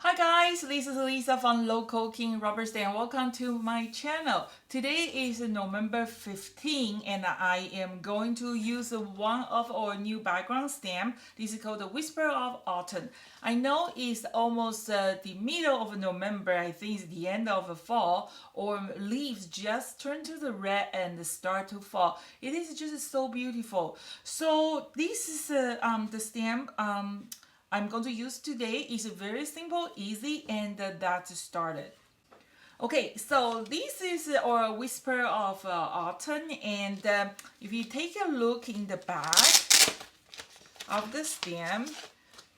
Hi guys, this is Lisa from Local King Rubber Stamp. Welcome to my channel. Today is November 15 and I am going to use one of our new background stamp. This is called the Whisper of Autumn. I know it's almost the middle of November. I think it's the end of the fall, or leaves just turn to the red and start to fall. It is just so beautiful. So this is the stamp I'm going to use today. Is very simple, easy, and that's started. Okay, so this is our Whisper of Autumn, and if you take a look in the back of the stamp,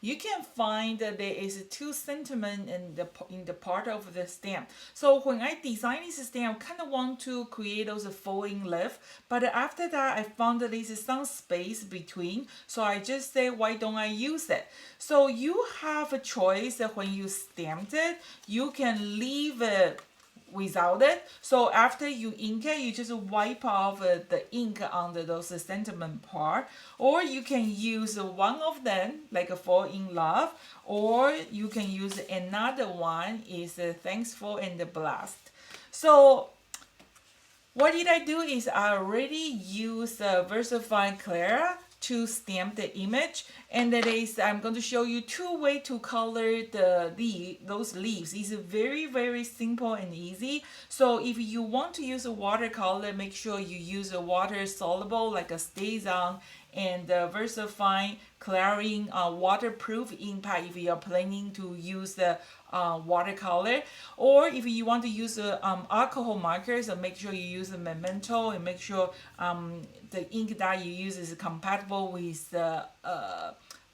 you can find that there is two sentiment in the part of the stamp. So when I designed this stamp, I kind of want to create those folding leaf, but after that I found that there is some space between, so I just say, why don't I use it? So you have a choice that when you stamped it, you can leave it without it. So after you ink it, you just wipe off the ink under those sentiment part, or you can use one of them like a fall in love, or you can use another one is thankful and blessed. So what did I do is I already used Versify Clara to stamp the image, and that is I'm going to show you two ways to color those leaves. It's very simple and easy. So if you want to use a watercolor, make sure you use a water soluble like a StazOn and Versify Claring waterproof ink pad if you are planning to use the watercolor, or if you want to use alcohol markers, so make sure you use a memento and make sure the ink that you use is compatible with the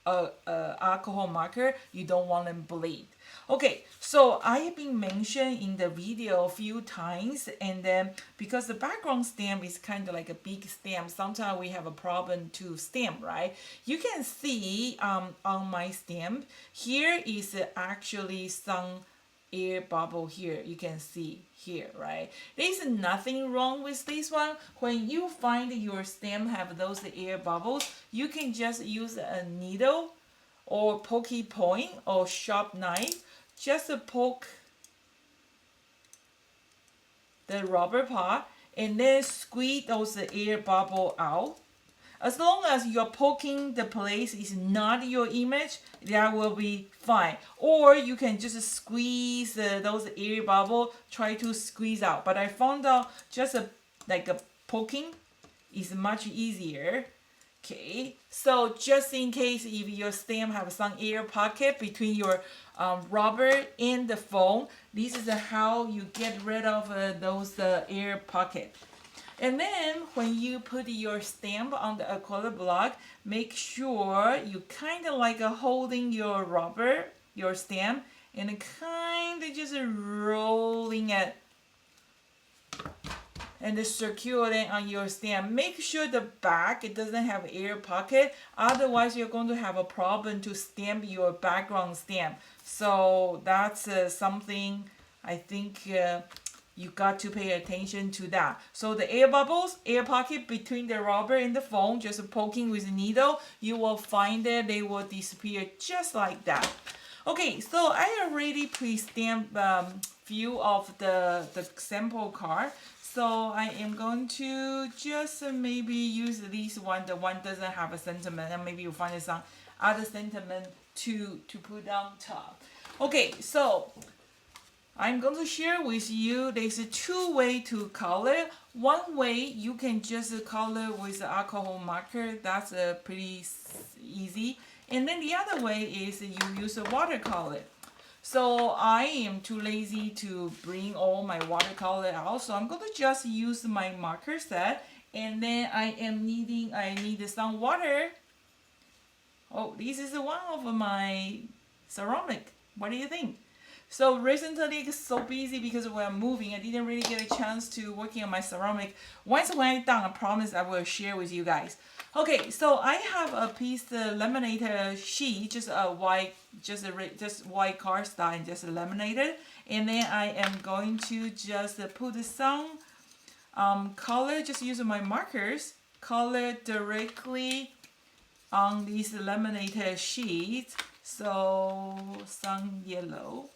alcohol marker. You don't want them bleed. Okay, so I have been mentioned in the video a few times, and then because the background stamp is kind of like a big stamp, sometimes we have a problem to stamp, right? You can see on my stamp, here is actually some air bubble here. You can see here, right? There's nothing wrong with this one. When you find your stamp have those air bubbles, you can just use a needle or pokey point or sharp knife, just poke the rubber part and then squeeze those air bubble out. As long as you're poking the place is not your image, that will be fine. Or you can just squeeze those air bubble, try to squeeze out. But I found out just like a poking is much easier. Okay, so just in case if your stamp have some air pocket between your rubber and the foam, this is how you get rid of those air pocket. And then when you put your stamp on the acrylic block, make sure you kind of like holding your rubber, your stamp, and kind of just rolling it and secure it on your stamp. Make sure the back it doesn't have air pocket, otherwise you're going to have a problem to stamp your background stamp. So that's something I think you got to pay attention to that. So the air bubbles, air pocket between the rubber and the foam, just poking with a needle, you will find that they will disappear just like that. Okay, so I already pre-stamped few of the sample card. So I am going to just maybe use this one. The one doesn't have a sentiment, and maybe you'll find some other sentiment to put on top. Okay, so I'm going to share with you there's two ways to color. One way you can just color with alcohol marker. That's pretty easy. And then the other way is you use a watercolor. So I am too lazy to bring all my watercolor out, so I'm going to just use my marker set, and then I need some water. Oh, this is one of my ceramic. What do you think? So recently it's so busy because we're moving. I didn't really get a chance to working on my ceramic. Once when I'm done, I promise I will share with you guys. Okay, so I have a piece of laminated sheet, just a white, just white cardstock and just laminated. And then I am going to just put some color, just using my markers, color directly on this laminated sheet. So some yellow.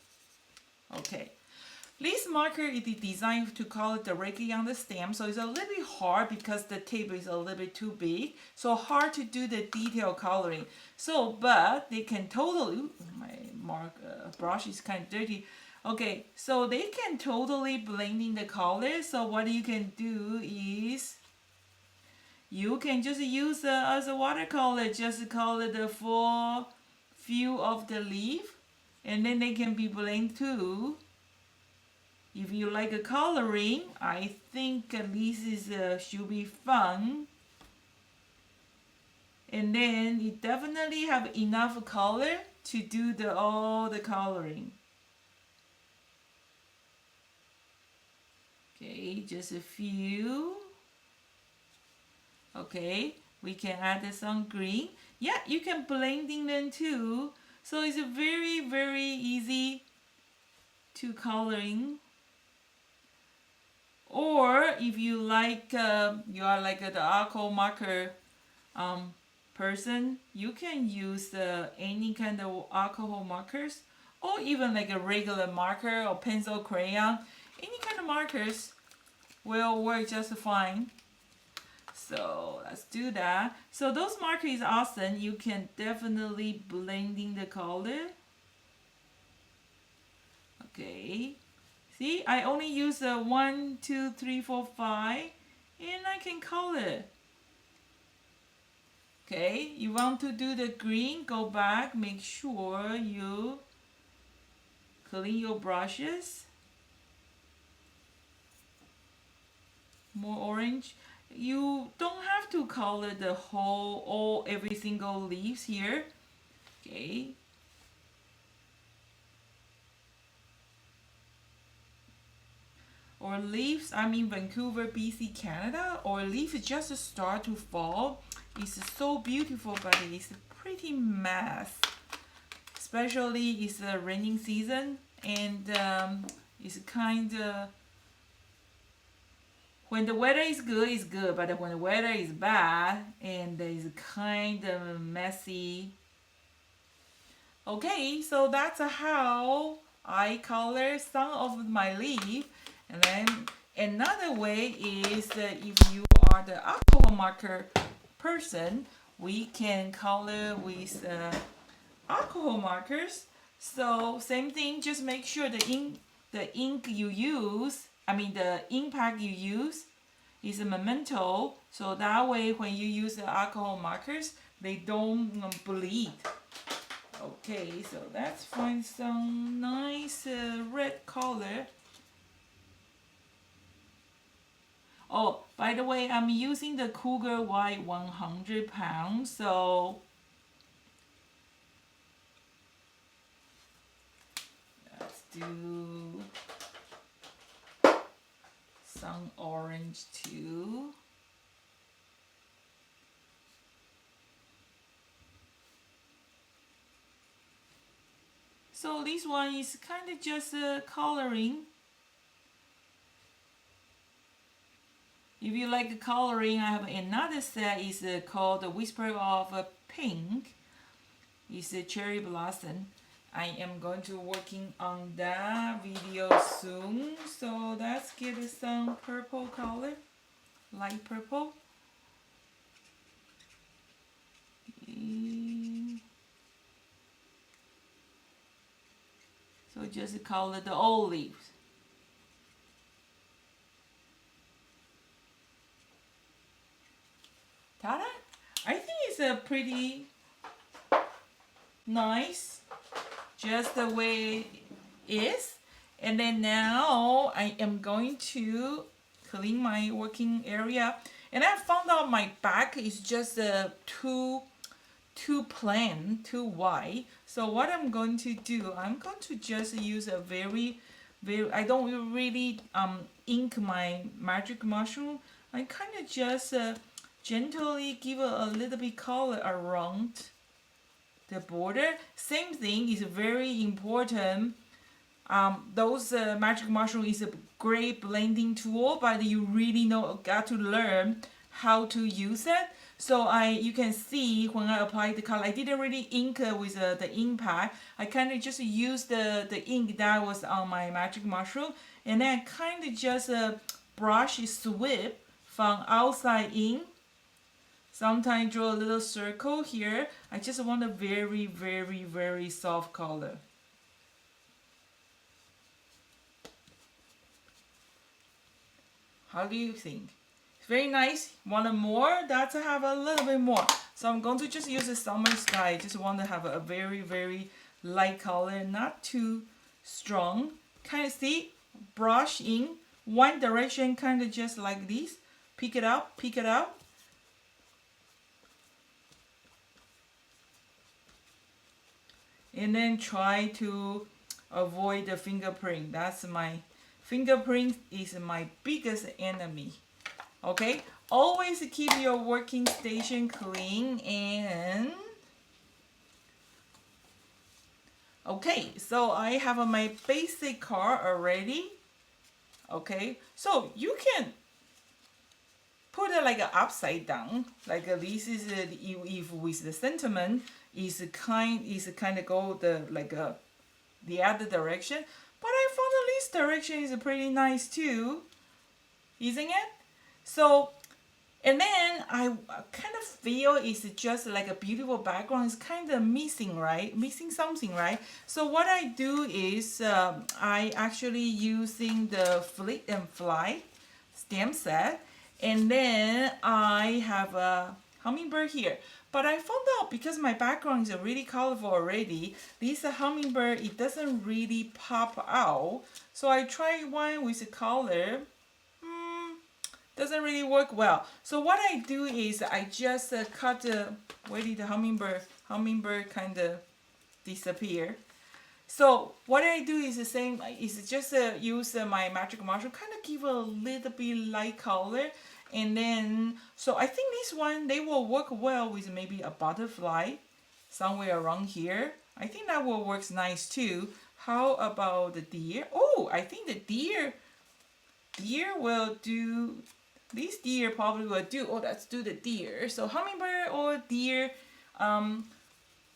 Okay. This marker is designed to color directly on the stem, so it's a little bit hard because the tip is a little bit too big, so hard to do the detail coloring. So, but they can totally, ooh, my brush is kind of dirty. Okay, so they can totally blend in the color. So what you can do is you can just use as a watercolor, just color the full view of the leaf, and then they can be blended too. If you like a coloring, I think this is should be fun. And then it definitely have enough color to do all the coloring. Okay, just a few. Okay, we can add some green. Yeah, you can blend in them too. So it's very, very easy to coloring. Or if you like, you are like the alcohol marker person, you can use any kind of alcohol markers, or even like a regular marker or pencil, crayon. Any kind of markers will work just fine. So let's do that. So those markers is awesome. You can definitely blend in the color. Okay. See, I only use 1, 2, 3, 4, 5, and I can color. Okay, you want to do the green, go back, make sure you clean your brushes. More orange. You don't have to color the whole, every single leaves here. Okay. Or leaves, I'm in Vancouver, BC, Canada, or leaves just start to fall. It's so beautiful, but it's pretty mess. Especially it's the raining season, and it's kind of, when the weather is good, it's good, but when the weather is bad, and it's kind of messy. Okay, so that's how I color some of my leaf. And then another way is that if you are the alcohol marker person, we can color with alcohol markers. So same thing, just make sure the ink you use, the ink pack you use is a memento. So that way when you use the alcohol markers, they don't bleed. Okay, so let's find some nice red color. Oh, by the way, I'm using the Cougar White 100 pounds, so let's do some orange too. So this one is kind of just coloring. If you like coloring, I have another set is called the Whisper of Pink. It's a cherry blossom. I am going to working on that video soon. So let's get some purple color, light purple. So just color the old leaves. Ta-da! I think it's a pretty nice, just the way it is. And then now I am going to clean my working area. And I found out my back is just too plain, too wide. So what I'm going to do, I'm going to just use a very, I don't really ink my magic mushroom. I kind of just gently give a little bit color around the border. Same thing is very important. Those magic mushroom is a great blending tool, but you really got to learn how to use it. So you can see when I applied the color, I didn't really ink with the ink pad. I kind of just used the ink that was on my magic mushroom, and then I kind of just brush sweep from outside in. Sometimes draw a little circle here. I just want a very, very, very soft color. How do you think? It's very nice. Want more? That's have a little bit more. So I'm going to just use a summer sky. Just want to have a very, very light color, not too strong. Kind of see, brush in one direction, kind of just like this. Pick it up, pick it up. And then try to avoid the fingerprint. That's my fingerprint is my biggest enemy. Okay, always keep your working station clean. And okay, so I have my basic card already. Okay, so you can put it like an upside down, like this is if with the sentiment is kind of go the other direction. But I found the least direction is pretty nice too, isn't it? So, and then I kind of feel it's just like a beautiful background is kind of missing, right? Missing something, right? So what I do is I actually using the Flit and Fly stamp set, and then I have a hummingbird here. But I found out because my background is really colorful already, this hummingbird, it doesn't really pop out. So I try one with the color. Doesn't really work well. So what I do is I just cut where did the hummingbird kind of disappear. So what I do is the same, is just use my magic mushroom, kind of give a little bit light color. And then, so I think this one, they will work well with maybe a butterfly somewhere around here. I think that will work nice too. How about the deer? Oh, I think the deer will do, this deer probably will do, oh, let's do the deer. So hummingbird or deer,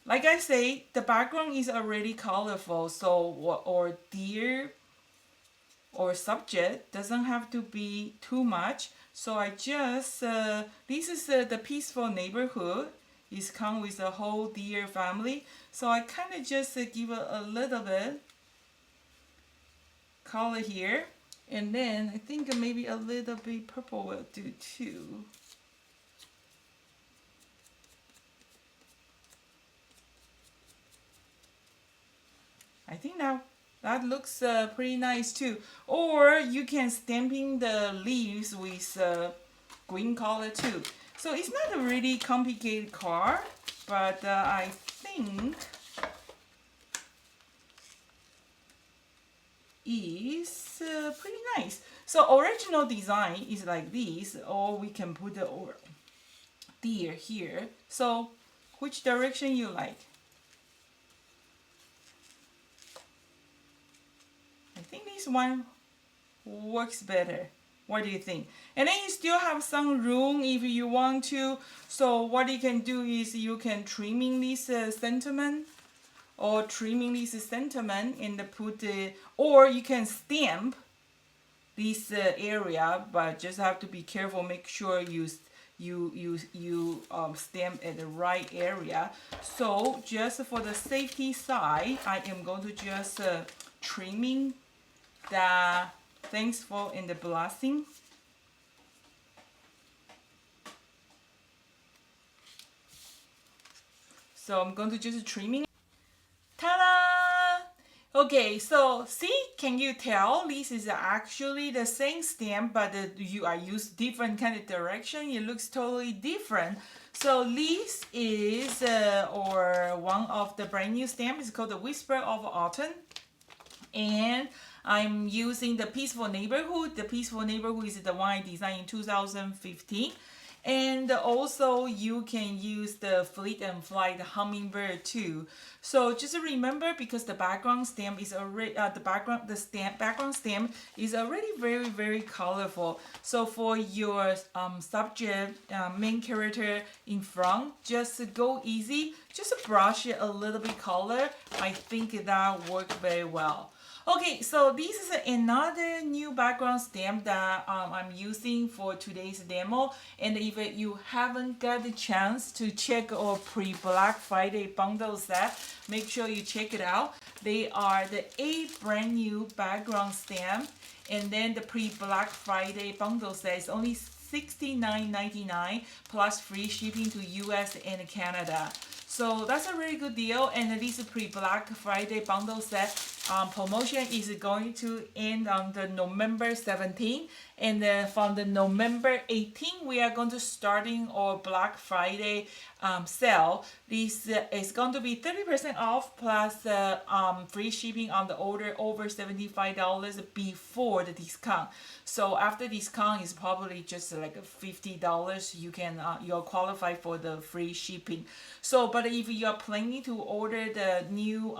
like I say, the background is already colorful, so or deer or subject doesn't have to be too much. So I just, this is the peaceful neighborhood. It's come with the whole deer family. So I kind of just give a little bit color here. And then I think maybe a little bit purple will do too. I think that looks pretty nice too. Or you can stamping the leaves with green color too. So it's not a really complicated card, but I think is pretty nice. So original design is like this, or we can put the deer here. So which direction you like? I think this one works better. What do you think? And then you still have some room if you want to. So what you can do is you can trimming this sentiment, or trimming this sentiment and put or you can stamp this area, but just have to be careful. Make sure you stamp at the right area. So just for the safety side, I am going to just trimming the thankful and the blessing. So I'm going to just trimming. Ta-da! Okay, so see, can you tell this is actually the same stamp, but you are used different kind of direction. It looks totally different. So this is or one of the brand new stamp. It's called the Whisper of Autumn, and I'm using the Peaceful Neighborhood. The Peaceful Neighborhood is the one I designed in 2015. And also you can use the Flit and Fly, the hummingbird too. So just remember, because the background stem is already background stem is already very colorful. So for your subject main character in front, just go easy, just brush it a little bit color. I think that worked very well. Okay, so this is another new background stamp that I'm using for today's demo. And if you haven't got the chance to check our pre-Black Friday bundle set, make sure you check it out. They are the 8 brand new background stamp. And then the pre-Black Friday bundle set is only $69.99 plus free shipping to US and Canada. So that's a really good deal. And this pre-Black Friday bundle set promotion is going to end on the November 17th. And then from the November 18th, we are going to starting our Black Friday sale. This is going to be 30% off plus free shipping on the order over $75 before the discount. So after discount is probably just like $50. You can you're qualified for the free shipping. So, but if you are planning to order the new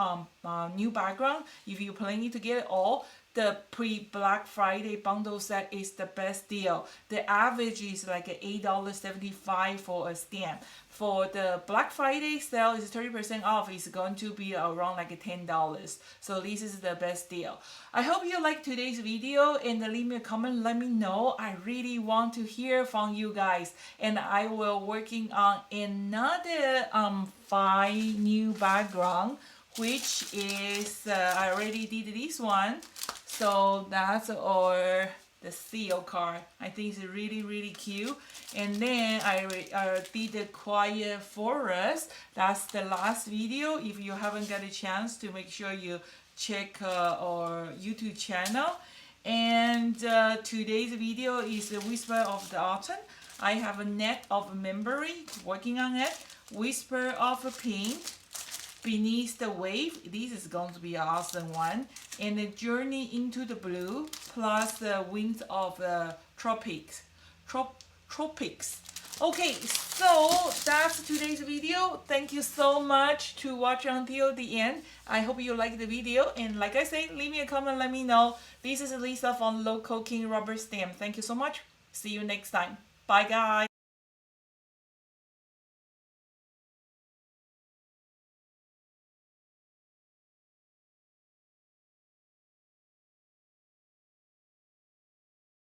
new background, if you're planning to get it all, the pre-Black Friday bundle set is the best deal. The average is like $8.75 for a stamp. For the Black Friday sale is 30% off. It's going to be around like $10. So this is the best deal. I hope you liked today's video, and leave me a comment. Let me know. I really want to hear from you guys, and I will working on another 5 new background, which is I already did this one. So that's our the seal card. I think it's really cute. And then I did the Quiet Forest. That's the last video. If you haven't got a chance to, make sure you check our YouTube channel. And today's video is the Whisper of the Autumn. I have a Net of Memory, working on it. Whisper of a Pink, Beneath the Wave. This is going to be an awesome one. And the Journey into the Blue, plus the Winds of the Tropics. Tropics. Okay, so that's today's video. Thank you so much to watch until the end. I hope you liked the video. And like I said, leave me a comment, let me know. This is Lisa from Local King Rubber Stamp. Thank you so much. See you next time. Bye, guys.